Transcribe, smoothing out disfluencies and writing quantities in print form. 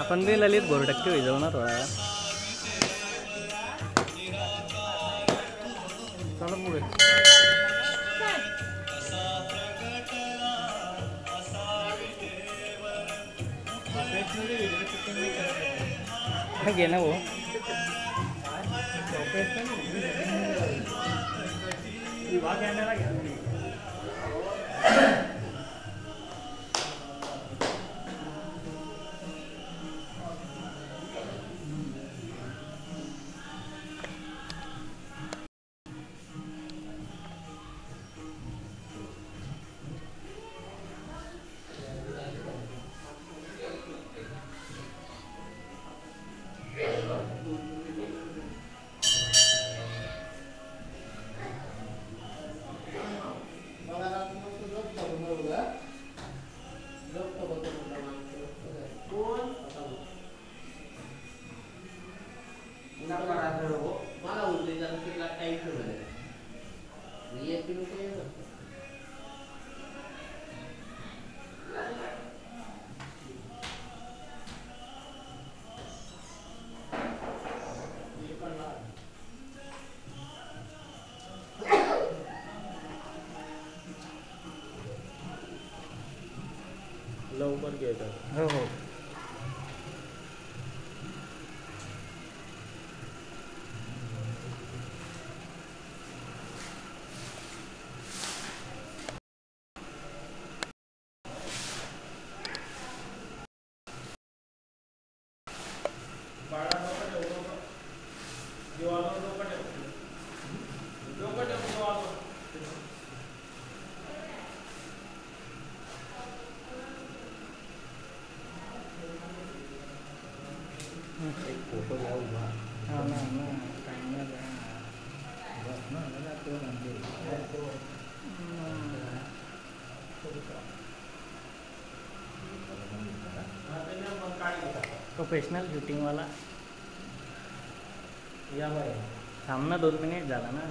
आपण बी ललित बोरटक्के होई जाऊ ना थोडा. चला पुढे. घे ना भाऊ. लवकर घ्यायचं. हो हो. एक फोटो घ्या उभा. हा ना ना चांगला बस ना मला तो म्हणजे प्रोफेशनल शूटिंग वाला. या बाय थांब ना 2 मिनिट झाला ना.